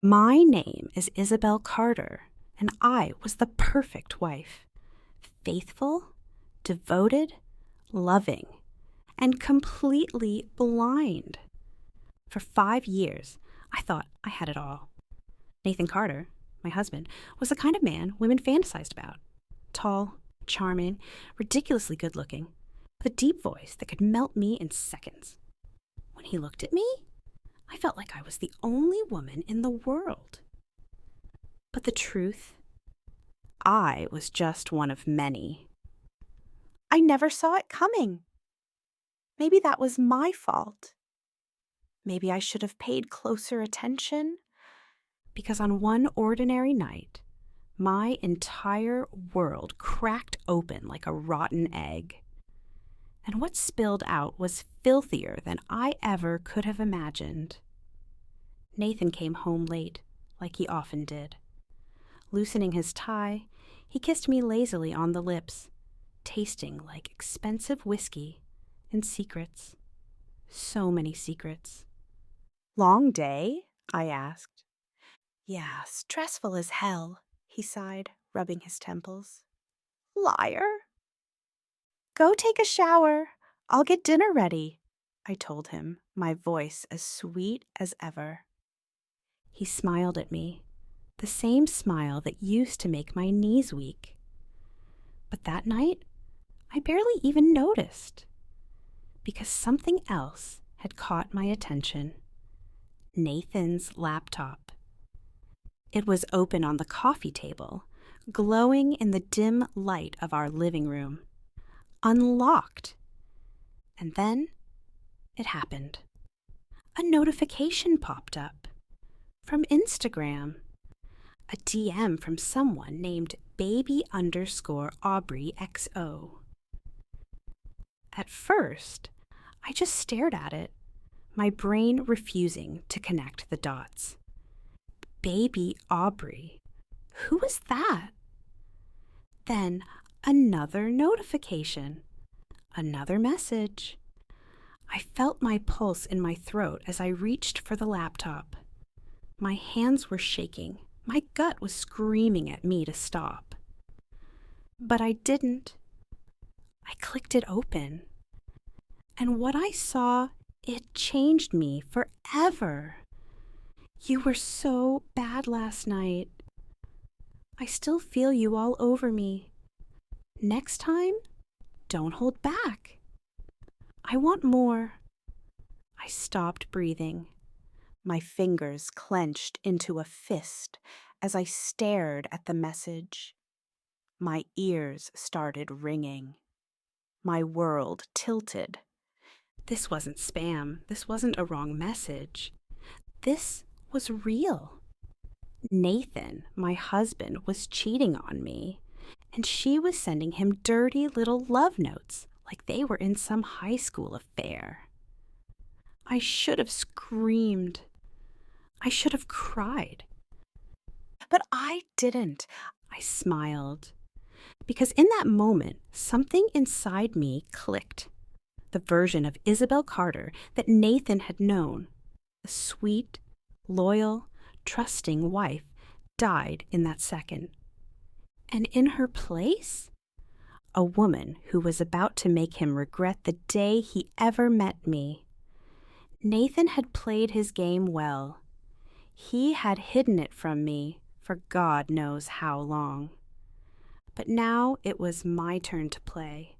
My name is Isabel Carter, and I was the perfect wife. Faithful, devoted, loving, and completely blind. For 5 years, I thought I had it all. Nathan Carter, my husband, was the kind of man women fantasized about. Tall, charming, ridiculously good-looking, with a deep voice that could melt me in seconds. When he looked at me, I felt like I was the only woman in the world. But the truth, I was just one of many. I never saw it coming. Maybe that was my fault. Maybe I should have paid closer attention, because on one ordinary night, my entire world cracked open like a rotten egg. And what spilled out was filthier than I ever could have imagined. Nathan came home late, like he often did. Loosening his tie, he kissed me lazily on the lips, tasting like expensive whiskey and secrets. So many secrets. "Long day?" I asked. "Yeah, stressful as hell," he sighed, rubbing his temples. "Liar." "Go take a shower. I'll get dinner ready," I told him, my voice as sweet as ever. He smiled at me, the same smile that used to make my knees weak. But that night, I barely even noticed, because something else had caught my attention. Nathan's laptop. It was open on the coffee table, glowing in the dim light of our living room. Unlocked. And then it happened. A notification popped up from Instagram. A DM from someone named baby_Aubrey XO. At first, I just stared at it, my brain refusing to connect the dots. Baby Aubrey. Who was that? Then another notification. Another message. I felt my pulse in my throat as I reached for the laptop. My hands were shaking. My gut was screaming at me to stop. But I didn't. I clicked it open. And what I saw, it changed me forever. "You were so bad last night. I still feel you all over me. Next time, don't hold back. I want more." I stopped breathing. My fingers clenched into a fist as I stared at the message. My ears started ringing. My world tilted. This wasn't spam. This wasn't a wrong message. This was real. Nathan, my husband, was cheating on me, and she was sending him dirty little love notes like they were in some high school affair. I should have screamed. I should have cried. But I didn't. I smiled. Because in that moment, something inside me clicked. The version of Isabel Carter that Nathan had known, a sweet, loyal, trusting wife, died in that second. And in her place, a woman who was about to make him regret the day he ever met me. Nathan had played his game well. He had hidden it from me for God knows how long. But now it was my turn to play,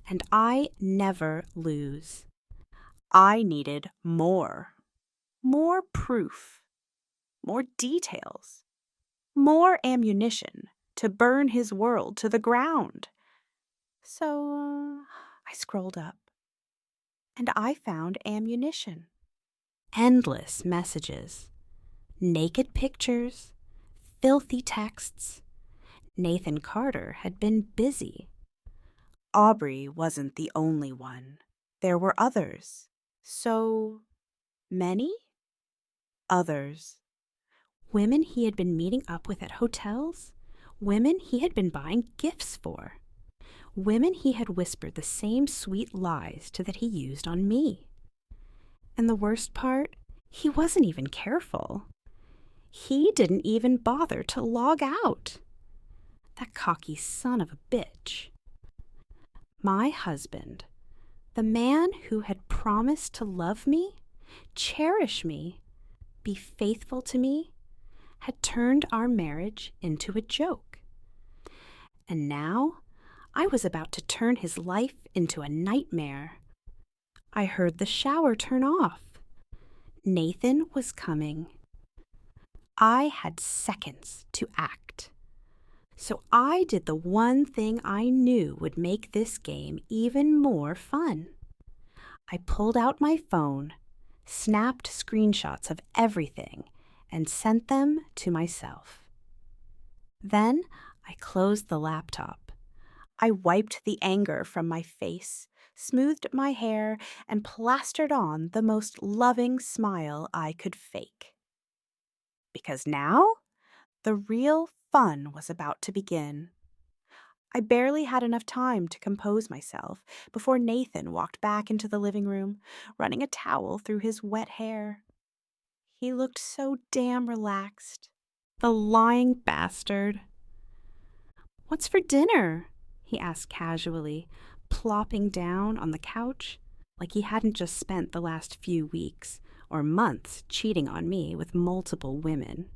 and I never lose. I needed more proof, more details, more ammunition to burn his world to the ground. So I scrolled up, and I found ammunition. Endless messages, naked pictures, filthy texts. Nathan Carter had been busy. Aubrey wasn't the only one. There were others. So many others. Women he had been meeting up with at hotels. Women he had been buying gifts for. Women he had whispered the same sweet lies to that he used on me. And the worst part, he wasn't even careful. He didn't even bother to log out. That cocky son of a bitch. My husband, the man who had promised to love me, cherish me, be faithful to me, had turned our marriage into a joke. And now I was about to turn his life into a nightmare. I heard the shower turn off. Nathan was coming. I had seconds to act. So I did the one thing I knew would make this game even more fun. I pulled out my phone, snapped screenshots of everything, and sent them to myself. Then I closed the laptop. I wiped the anger from my face, smoothed my hair, and plastered on the most loving smile I could fake. Because now, the real fun was about to begin. I barely had enough time to compose myself before Nathan walked back into the living room, running a towel through his wet hair. He looked so damn relaxed. The lying bastard. "What's for dinner?" he asked casually, plopping down on the couch like he hadn't just spent the last few weeks or months cheating on me with multiple women.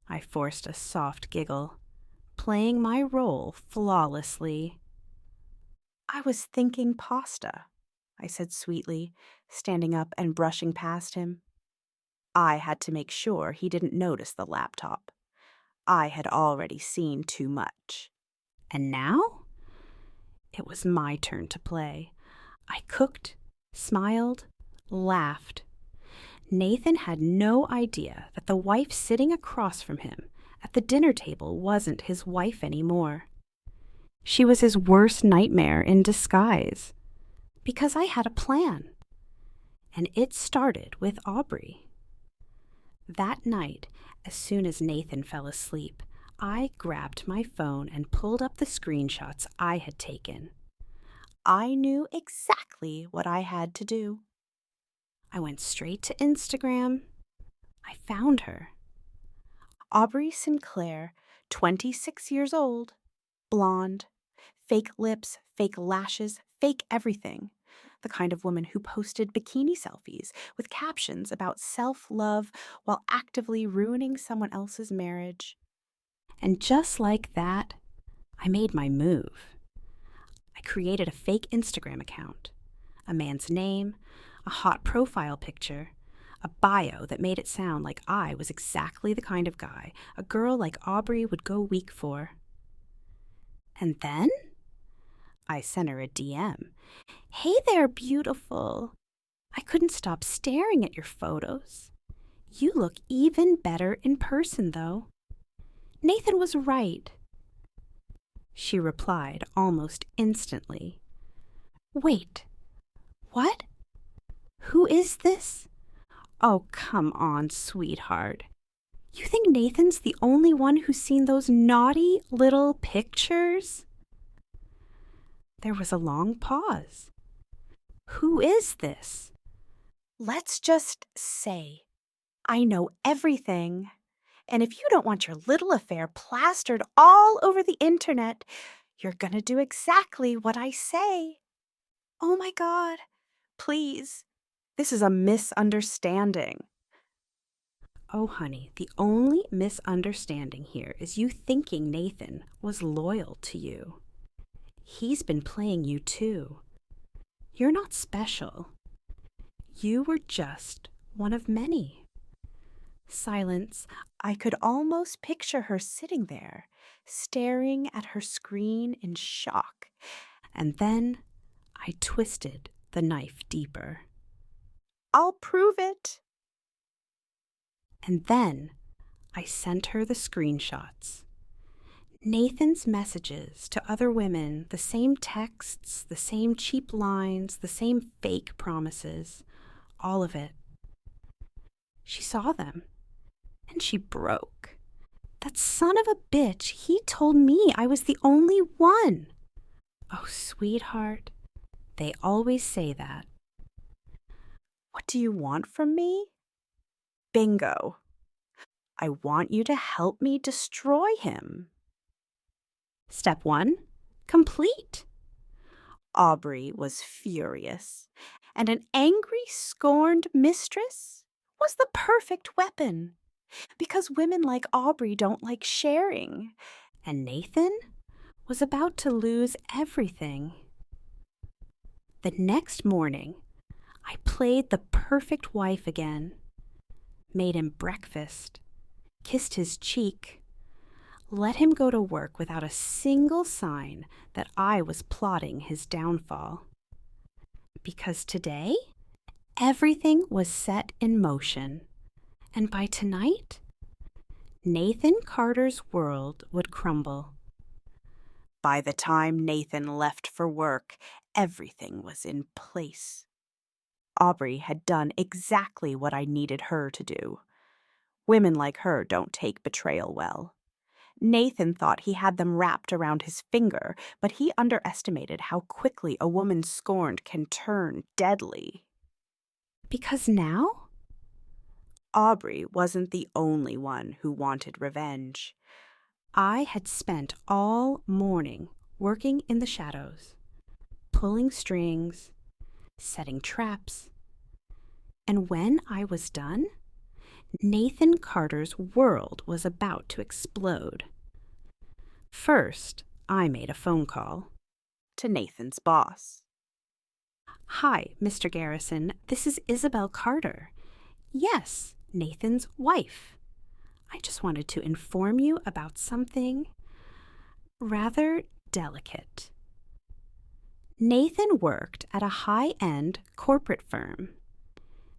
I forced a soft giggle, playing my role flawlessly. "I was thinking pasta," I said sweetly, standing up and brushing past him. I had to make sure he didn't notice the laptop. I had already seen too much. And now? It was my turn to play. I cooked, smiled, laughed. Nathan had no idea that the wife sitting across from him at the dinner table wasn't his wife anymore. She was his worst nightmare in disguise. Because I had a plan. And it started with Aubrey. That night, as soon as Nathan fell asleep, I grabbed my phone and pulled up the screenshots I had taken. I knew exactly what I had to do. I went straight to Instagram. I found her. Aubrey Sinclair, 26 years old, blonde, fake lips, fake lashes, fake everything. The kind of woman who posted bikini selfies with captions about self-love while actively ruining someone else's marriage. And just like that, I made my move. I created a fake Instagram account, a man's name, a hot profile picture, a bio that made it sound like I was exactly the kind of guy a girl like Aubrey would go weak for. And then I sent her a DM. "Hey there, beautiful. I couldn't stop staring at your photos. You look even better in person, though. Nathan was right." She replied almost instantly. "Wait, what? Who is this? Oh, come on, sweetheart. You think Nathan's the only one who's seen those naughty little pictures?" There was a long pause. "Who is this?" "Let's just say I know everything. And if you don't want your little affair plastered all over the internet, you're gonna do exactly what I say." "Oh my God, please. This is a misunderstanding." "Oh, honey, the only misunderstanding here is you thinking Nathan was loyal to you. He's been playing you too. You're not special. You were just one of many." Silence. I could almost picture her sitting there, staring at her screen in shock. And then I twisted the knife deeper. "I'll prove it." And then I sent her the screenshots. Nathan's messages to other women, the same texts, the same cheap lines, the same fake promises, all of it. She saw them, and she broke. That son of a bitch, he told me I was the only one. Oh, sweetheart, they always say that. "What do you want from me?" Bingo. I want you to help me destroy him. Step 1. Complete. Aubrey was furious, and an angry, scorned mistress was the perfect weapon, because women like Aubrey don't like sharing, and Nathan was about to lose everything. The next morning, I played the perfect wife again, made him breakfast, kissed his cheek, let him go to work without a single sign that I was plotting his downfall. Because today, everything was set in motion, and by tonight, Nathan Carter's world would crumble. By the time Nathan left for work, everything was in place. Aubrey had done exactly what I needed her to do. Women like her don't take betrayal well. Nathan thought he had them wrapped around his finger, but he underestimated how quickly a woman scorned can turn deadly. Because now, Aubrey wasn't the only one who wanted revenge. I had spent all morning working in the shadows, pulling strings, setting traps. And when I was done, Nathan Carter's world was about to explode. First, I made a phone call to Nathan's boss. "Hi, Mr. Garrison, this is Isabel Carter. Yes, Nathan's wife. I just wanted to inform you about something rather delicate." Nathan worked at a high-end corporate firm.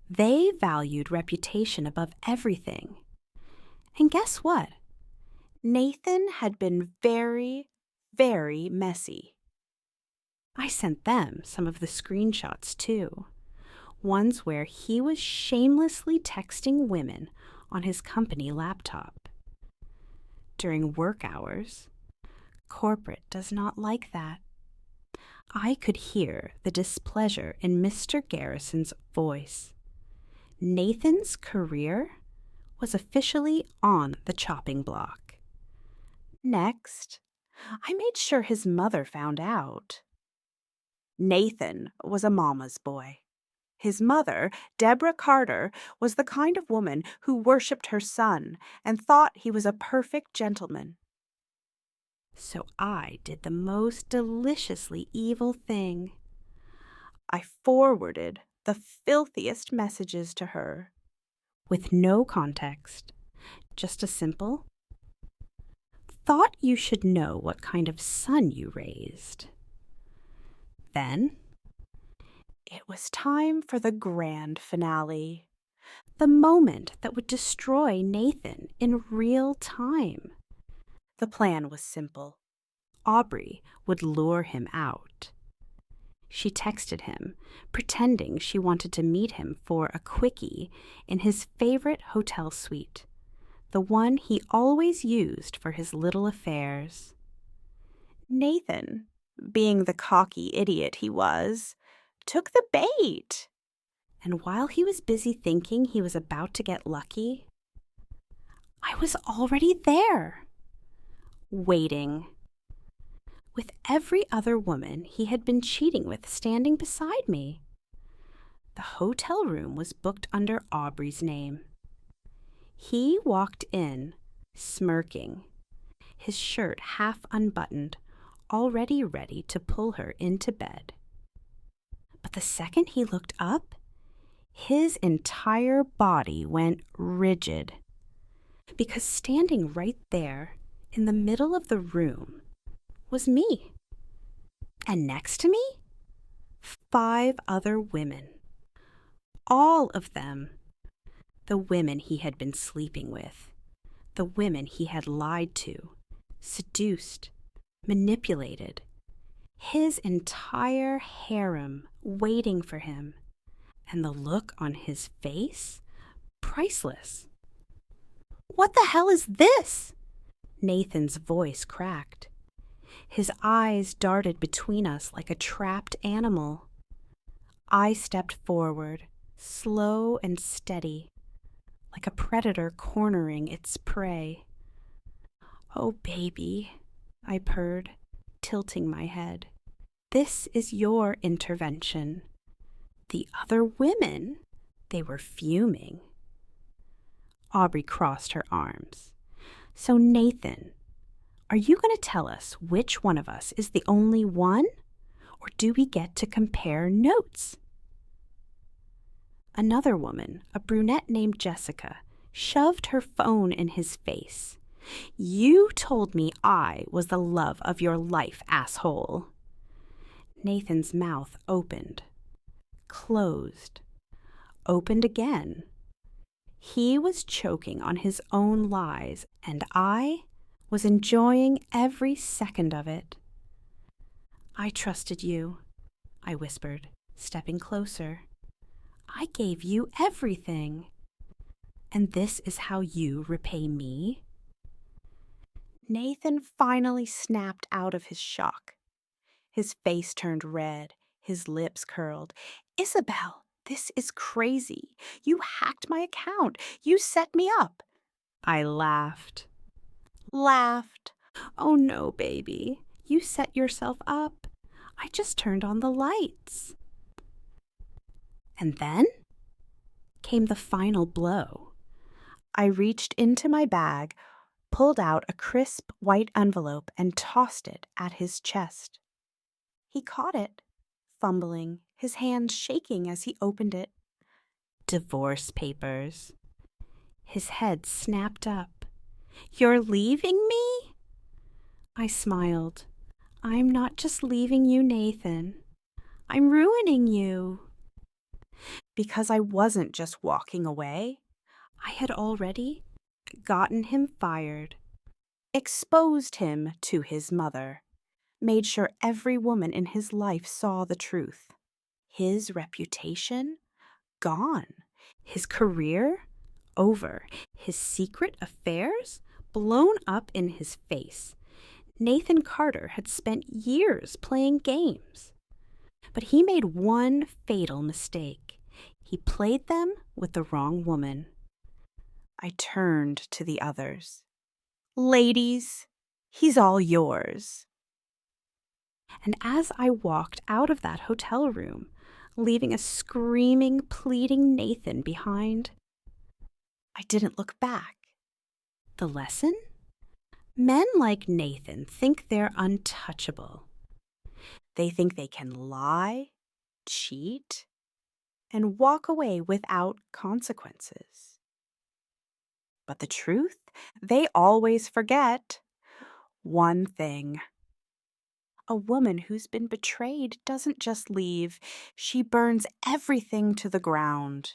They valued reputation above everything. And guess what? Nathan had been very, very messy. I sent them some of the screenshots too. Ones where he was shamelessly texting women on his company laptop. During work hours, corporate does not like that. I could hear the displeasure in Mr. Garrison's voice. Nathan's career was officially on the chopping block. Next, I made sure his mother found out. Nathan was a mama's boy. His mother, Deborah Carter, was the kind of woman who worshipped her son and thought he was a perfect gentleman. So I did the most deliciously evil thing. I forwarded the filthiest messages to her, with no context, just a simple, "Thought you should know what kind of son you raised." Then, it was time for the grand finale, the moment that would destroy Nathan in real time. The plan was simple. Aubrey would lure him out. She texted him, pretending she wanted to meet him for a quickie in his favorite hotel suite, the one he always used for his little affairs. Nathan, being the cocky idiot he was, took the bait. And while he was busy thinking he was about to get lucky, I was already there, waiting, with every other woman he had been cheating with standing beside me. The hotel room was booked under Aubrey's name. He walked in, smirking, his shirt half unbuttoned, already ready to pull her into bed. But the second he looked up, his entire body went rigid, because standing right there in the middle of the room was me. And next to me, 5 other women. All of them the women he had been sleeping with, the women he had lied to, seduced, manipulated. His entire harem waiting for him, and the look on his face, priceless. "What the hell is this?" Nathan's voice cracked. His eyes darted between us like a trapped animal. I stepped forward, slow and steady, like a predator cornering its prey. "Oh, baby," I purred, tilting my head. "This is your intervention." The other women, they were fuming. Aubrey crossed her arms. "So, Nathan, are you going to tell us which one of us is the only one? Or do we get to compare notes?" Another woman, a brunette named Jessica, shoved her phone in his face. "You told me I was the love of your life, asshole." Nathan's mouth opened, closed, opened again. He was choking on his own lies, and I was enjoying every second of it. "I trusted you," I whispered, stepping closer. "I gave you everything. And this is how you repay me?" Nathan finally snapped out of his shock. His face turned red, his lips curled. "Isabel, this is crazy. You hacked my account. You set me up." I laughed. "Oh no, baby. You set yourself up. I just turned on the lights." And then came the final blow. I reached into my bag, pulled out a crisp white envelope, and tossed it at his chest. He caught it, fumbling, his hand shaking as he opened it. "Divorce papers." His head snapped up. "You're leaving me?" I smiled. "I'm not just leaving you, Nathan. I'm ruining you." Because I wasn't just walking away. I had already gotten him fired, exposed him to his mother, made sure every woman in his life saw the truth. His reputation? Gone. His career? Over. His secret affairs? Blown up in his face. Nathan Carter had spent years playing games. But he made one fatal mistake. He played them with the wrong woman. I turned to the others. "Ladies, he's all yours." And as I walked out of that hotel room, leaving a screaming, pleading Nathan behind, I didn't look back. The lesson? Men like Nathan think they're untouchable. They think they can lie, cheat, and walk away without consequences. But the truth, they always forget one thing. A woman who's been betrayed doesn't just leave, she burns everything to the ground.